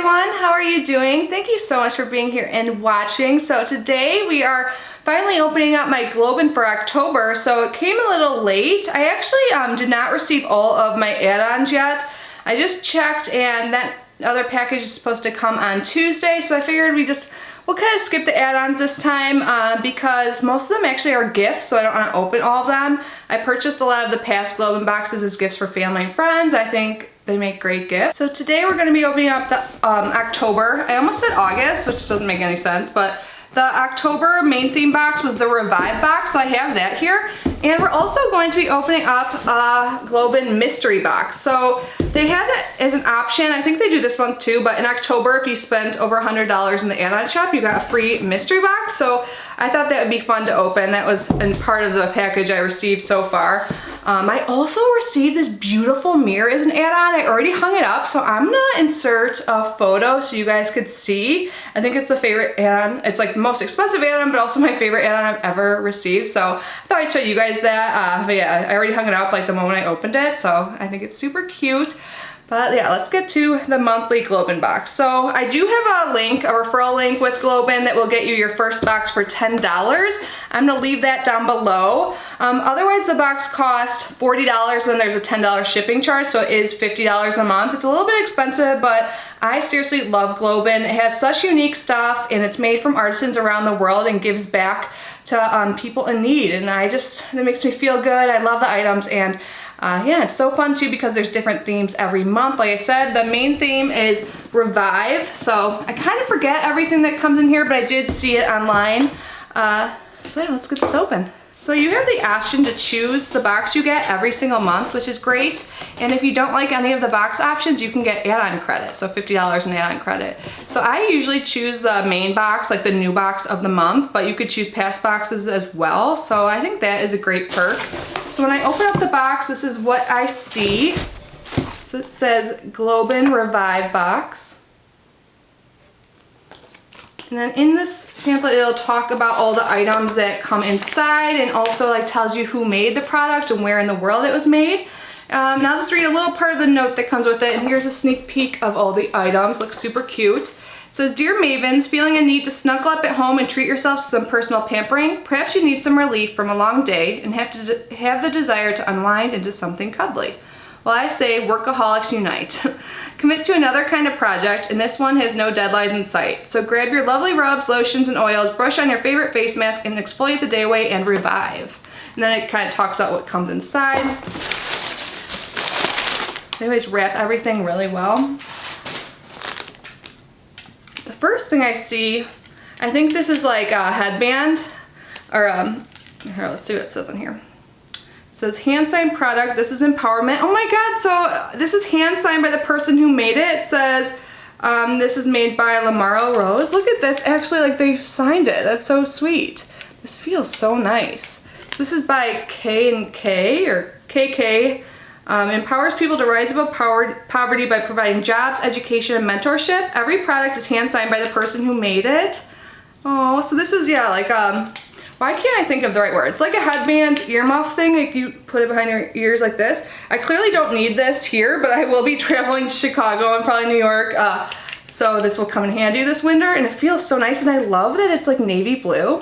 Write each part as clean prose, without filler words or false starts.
everyone, how are you doing? Thank you so much for being here and watching. So today we are finally opening up my GlobeIn for October. So it came a little late. I actually did not receive all of my add-ons yet. I just checked and that other package is supposed to come on Tuesday. So I figured we'll kind of skip the add-ons this time because most of them actually are gifts, so I don't want to open all of them. I purchased a lot of the past GlobeIn boxes as gifts for family and friends. I think they make great gifts. So today we're going to be opening up the October. I almost said August, which doesn't make any sense, but the October main theme box was the Revive box, so I have that here. And we're also going to be opening up a GlobeIn mystery box. So they have that as an option. I think they do this month too, but in October, if you spent over $100 in the add-on shop, you got a free mystery box. So I thought that would be fun to open. That was part of the package I received so far. I also received this beautiful mirror as an add-on. I already hung it up, so I'm gonna insert a photo so you guys could see. I think it's the favorite add-on. It's like the most expensive add-on, but also my favorite add-on I've ever received. So I thought I'd show you guys that. But yeah, I already hung it up like the moment I opened it, so I think it's super cute. But yeah, let's get to the monthly GlobeIn box. So I do have a link, a referral link with GlobeIn that will get you your first box for $10. I'm gonna leave that down below. Otherwise the box costs $40 and there's a $10 shipping charge, so it is $50 a month. It's a little bit expensive, but I seriously love GlobeIn. It has such unique stuff and it's made from artisans around the world and gives back to people in need. And it makes me feel good. I love the items and yeah, it's so fun too because there's different themes every month. Like I said, the main theme is Revive. So I kind of forget everything that comes in here, but I did see it online. So yeah, let's get this open. So you have the option to choose the box you get every single month, which is great. And if you don't like any of the box options, you can get add-on credit, so $50 in add-on credit. So I usually choose the main box, like the new box of the month, but you could choose past boxes as well. So I think that is a great perk. So when I open up the box, this is what I see. So it says GlobeIn Revive box. And then in this pamphlet, it'll talk about all the items that come inside and also like tells you who made the product and where in the world it was made. Now I'll just read a little part of the note that comes with it, and here's a sneak peek of all the items. Looks super cute. It says, Dear Mavens, feeling a need to snuggle up at home and treat yourself to some personal pampering? Perhaps you need some relief from a long day and have the desire to unwind into something cuddly. Well, I say workaholics unite. Commit to another kind of project, and this one has no deadlines in sight. So grab your lovely rubs, lotions, and oils, brush on your favorite face mask, and exfoliate the day away and revive. And then it kind of talks about what comes inside. They always wrap everything really well. The first thing I see, I think this is like a headband, or here, let's see what it says on here. It says hand signed product. This is empowerment. Oh my god, so this is hand signed by the person who made it. It says this is made by Lamaro Rose. Look at this, actually like they signed it. That's so sweet. This feels so nice. This is by K&K or KK. Empowers people to rise above poverty by providing jobs, education, and mentorship. Every product is hand signed by the person who made it. Oh, so this is, yeah, like why can't I think of the right word? It's like a headband earmuff thing, like you put it behind your ears like this. I clearly don't need this here, but I will be traveling to Chicago and probably New York, so this will come in handy this winter, and it feels so nice, and I love that it's like navy blue.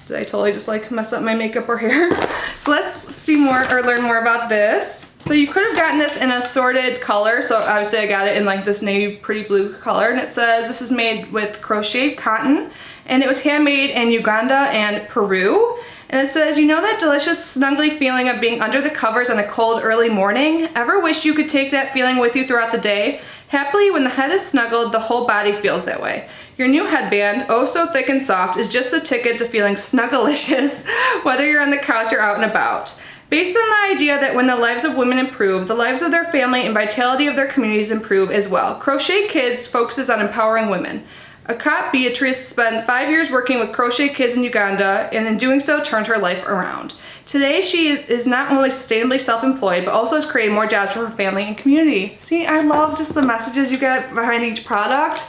Did I totally just like mess up my makeup or hair? So let's see more or learn more about this. So you could have gotten this in a assorted color, so obviously I got it in like this navy pretty blue color, and it says this is made with crocheted cotton. And it was handmade in Uganda and Peru. And it says, you know that delicious snuggly feeling of being under the covers on a cold early morning? Ever wish you could take that feeling with you throughout the day? Happily, when the head is snuggled, the whole body feels that way. Your new headband, oh so thick and soft, is just the ticket to feeling snuggalicious, whether you're on the couch or out and about. Based on the idea that when the lives of women improve, the lives of their family and vitality of their communities improve as well. Crochet Kids focuses on empowering women. Akat Beatrice spent 5 years working with crochet kids in Uganda, and in doing so turned her life around. Today she is not only sustainably self-employed, but also has created more jobs for her family and community. See, I love just the messages you get behind each product.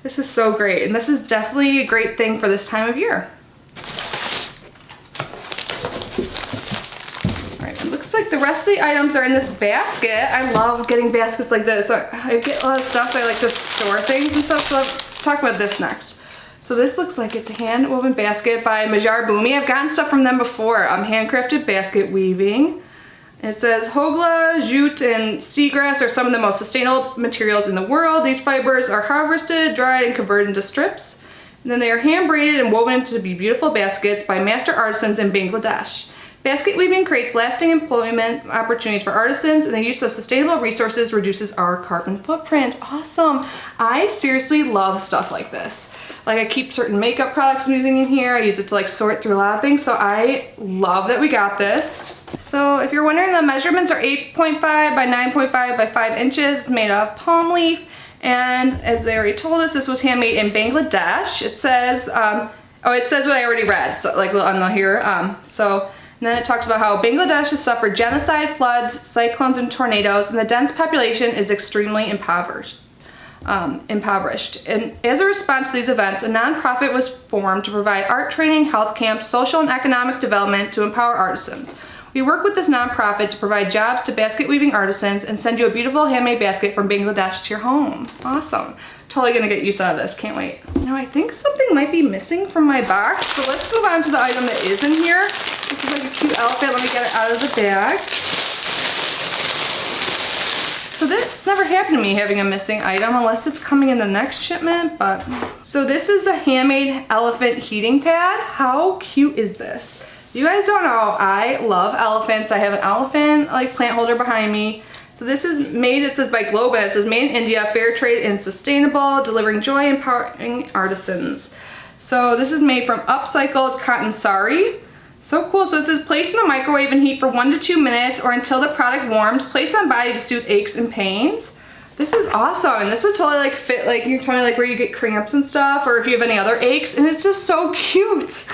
This is so great, and this is definitely a great thing for this time of year. Alright, it looks like like the rest of the items are in this basket. I love getting baskets like this. I get a lot of stuff, so I like to store things and stuff. So let's talk about this next. So this looks like it's a hand woven basket by Majar Boomi. I've gotten stuff from them before. Handcrafted basket weaving. It says hogla, jute, and seagrass are some of the most sustainable materials in the world. These fibers are harvested, dried, and converted into strips. And then they are hand braided and woven into be beautiful baskets by master artisans in Bangladesh. Basket weaving creates lasting employment opportunities for artisans, and the use of sustainable resources reduces our carbon footprint. Awesome. I seriously love stuff like this. Like I keep certain makeup products I'm using in here. I use it to like sort through a lot of things. So I love that we got this. So if you're wondering, the measurements are 8.5 by 9.5 by 5 inches. It's made of palm leaf. And as they already told us, this was handmade in Bangladesh. It says, it says what I already read. So like on the here. And then it talks about how Bangladesh has suffered genocide, floods, cyclones, and tornadoes, and the dense population is extremely impoverished. And as a response to these events, a nonprofit was formed to provide art training, health camps, social and economic development to empower artisans. We work with this nonprofit to provide jobs to basket weaving artisans and send you a beautiful handmade basket from Bangladesh to your home. Awesome. Totally gonna get use out of this, can't wait. Now I think something might be missing from my box, so let's move on to the item that is in here. This is like a cute elephant. Let me get it out of the bag. So this never happened to me, having a missing item, unless it's coming in the next shipment, but. So this is a handmade elephant heating pad. How cute is this? You guys don't know, I love elephants. I have an elephant like plant holder behind me. So this is made, it says by GlobeIn. It says made in India, fair trade and sustainable, delivering joy, empowering artisans. So this is made from upcycled cotton sari. So cool. So it says place in the microwave and heat for 1 to 2 minutes or until the product warms. Place on body to soothe aches and pains. This is awesome. And this would totally like fit like you're telling me like where you get cramps and stuff, or if you have any other aches, and it's just so cute.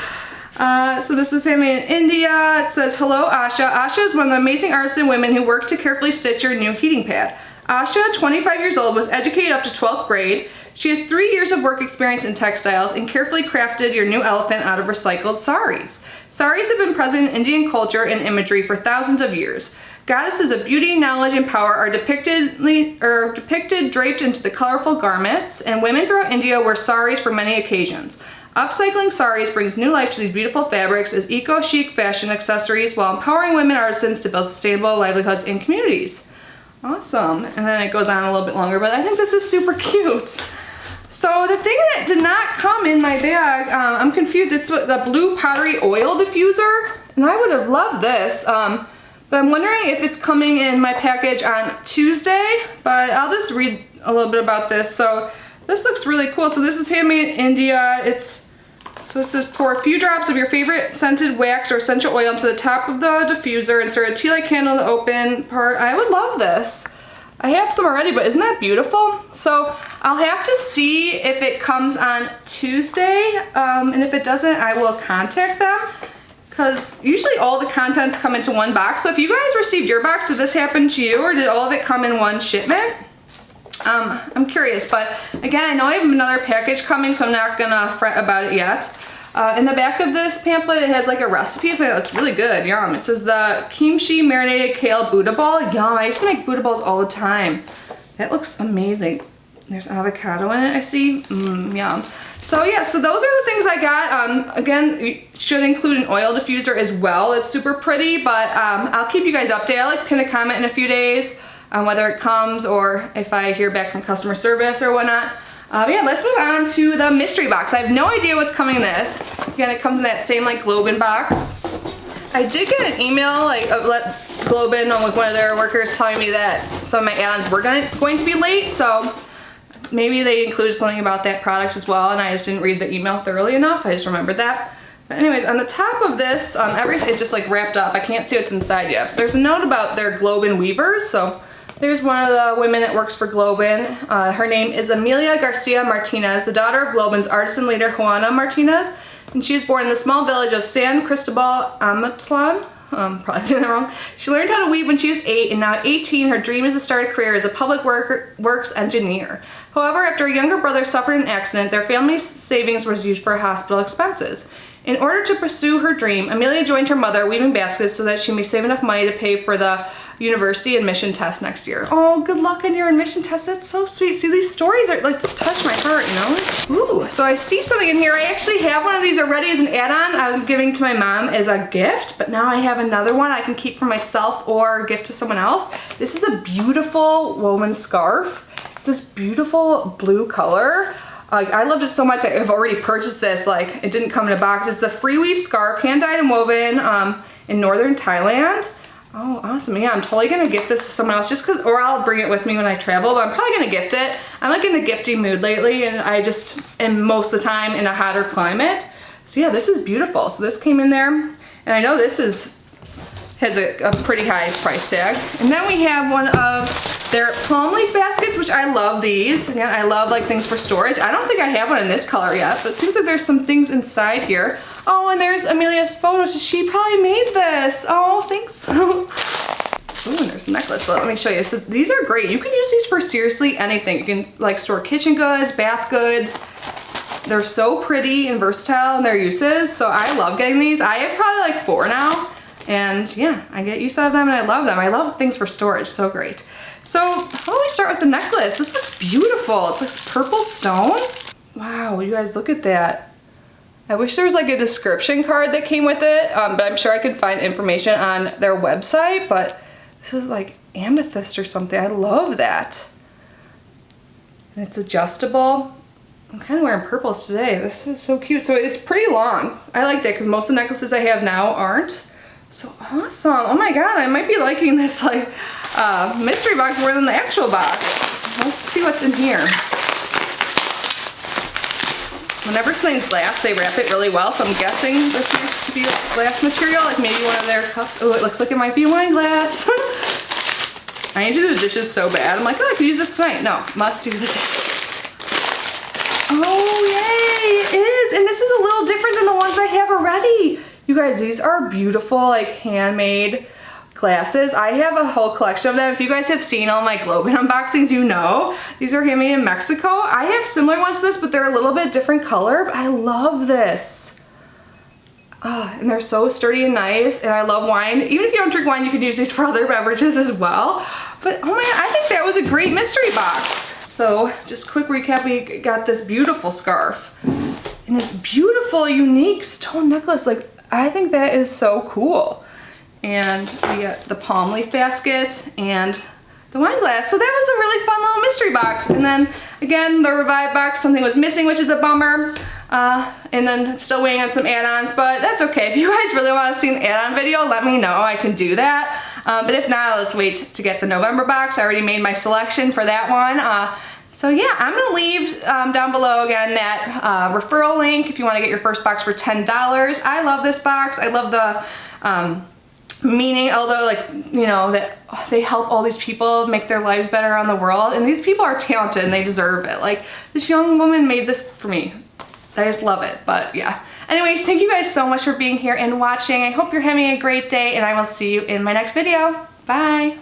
So this is handmade in India. It says, hello Asha. Asha is one of the amazing artisan women who work to carefully stitch your new heating pad. Asha, 25 years old, was educated up to 12th grade. She has 3 years of work experience in textiles and carefully crafted your new elephant out of recycled saris. Saris have been present in Indian culture and imagery for thousands of years. Goddesses of beauty, knowledge, and power are depicted draped into the colorful garments, and women throughout India wear saris for many occasions. Upcycling saris brings new life to these beautiful fabrics as eco-chic fashion accessories while empowering women artisans to build sustainable livelihoods in communities. Awesome. And then it goes on a little bit longer, but I think this is super cute. So the thing that did not come in my bag, I'm confused. It's the blue powdery oil diffuser, and I would have loved this. But I'm wondering if it's coming in my package on Tuesday, but I'll just read a little bit about this. So this looks really cool. So this is handmade in India. So it says pour a few drops of your favorite scented wax or essential oil into the top of the diffuser. Insert a tea light candle in the open part. I would love this. I have some already, but isn't that beautiful? So I'll have to see if it comes on Tuesday, and if it doesn't, I will contact them, because usually all the contents come into one box. So if you guys received your box, did this happen to you, or did all of it come in one shipment? I'm curious, but again, I know I have another package coming, so I'm not gonna fret about it yet. In the back of this pamphlet, it has like a recipe, so it's really good. Yum. It says the kimchi marinated kale Buddha ball. Yum. I used to make Buddha balls all the time. That looks amazing. There's avocado in it, I see. Yum. So yeah, so those are the things I got. Again, you should include an oil diffuser as well. It's super pretty, but I'll keep you guys updated. I'll like pin a comment in a few days on whether it comes or if I hear back from customer service or whatnot. Yeah, let's move on to the mystery box. I have no idea what's coming in this. Again, it comes in that same like GlobeIn box. I did get an email like GlobeIn with one of their workers telling me that some of my add-ons were going to be late, so maybe they included something about that product as well, and I just didn't read the email thoroughly enough. I just remembered that. But anyways, on the top of this, everything is just like wrapped up. I can't see what's inside yet. There's a note about their GlobeIn weavers, so there's one of the women that works for GlobeIn. Her name is Amelia Garcia Martinez, the daughter of GlobeIn's artisan leader Juana Martinez, and she was born in the small village of San Cristobal Amatlan. Probably saying that wrong. She learned how to weave when she was 8, and now at 18, her dream is to start a career as a public works engineer. However, after a younger brother suffered an accident, their family's savings was used for hospital expenses. In order to pursue her dream, Amelia joined her mother weaving baskets so that she may save enough money to pay for the university admission test next year. Oh, good luck on your admission test. That's so sweet. See, these stories are like just touch my heart, you know? Ooh, so I see something in here. I actually have one of these already as an add-on. I was giving to my mom as a gift, but now I have another one I can keep for myself or gift to someone else. This is a beautiful woven scarf. It's this beautiful blue color. Like, I loved it so much, I've already purchased this. Like, it didn't come in a box. It's the free weave scarf, hand dyed and woven in northern Thailand. Oh, awesome. Yeah, I'm totally gonna gift this to someone else just cause, or I'll bring it with me when I travel, but I'm probably gonna gift it. I'm like in the gifting mood lately, and I just am most of the time in a hotter climate. So yeah, this is beautiful. So this came in there, and I know this has a pretty high price tag. And then we have one of their palm leaf baskets, which I love these. Again, I love like things for storage. I don't think I have one in this color yet, but it seems like there's some things inside here. Oh, and there's Amelia's photos. She probably made this. Oh, thanks. Ooh, and there's a necklace. Let me show you. So these are great. You can use these for seriously anything. You can like store kitchen goods, bath goods. They're so pretty and versatile in their uses. So I love getting these. I have probably like 4 now. And yeah, I get use out of them and I love them. I love things for storage, so great. So how do we start with the necklace? This looks beautiful. It's like purple stone. Wow, you guys look at that. I wish there was like a description card that came with it, but I'm sure I could find information on their website, but this is like amethyst or something. I love that. And it's adjustable. I'm kind of wearing purples today. This is so cute. So it's pretty long. I like that because most of the necklaces I have now aren't. So awesome. Oh my god, I might be liking this like mystery box more than the actual box. Let's see what's in here. Whenever something's glass, they wrap it really well, so I'm guessing this might be glass material, like maybe one of their cups. Oh, it looks like it might be wine glass. I need to do the dishes so bad. I'm like, oh, I could use this tonight. No, must do the dishes. Oh, yay, it is. And this is a little different than the ones I have already. You guys, these are beautiful, like handmade glasses. I have a whole collection of them. If you guys have seen all my GlobeIn unboxings, you know these are handmade in Mexico. I have similar ones to this, but they're a little bit different color. But I love this. Oh, and they're so sturdy and nice, and I love wine. Even if you don't drink wine, you can use these for other beverages as well. But oh my god, I think that was a great mystery box. So just quick recap, we got this beautiful scarf and this beautiful, unique stone necklace. Like, I think that is so cool. And we got the palm leaf basket and the wine glass. So that was a really fun little mystery box. And then again, the Revive box, something was missing, which is a bummer. And then still waiting on some add-ons, but that's okay. If you guys really want to see an add-on video, let me know. I can do that. But if not, I'll just wait to get the November box. I already made my selection for that one. So yeah, I'm gonna leave down below again that referral link if you want to get your first box for $10. I love this box. I love the meaning, although, like, you know, that they help all these people make their lives better around the world, and these people are talented and they deserve it. Like, this young woman made this for me. I just love it. But yeah, anyways, thank you guys so much for being here and watching. I hope you're having a great day, and I will see you in my next video. Bye.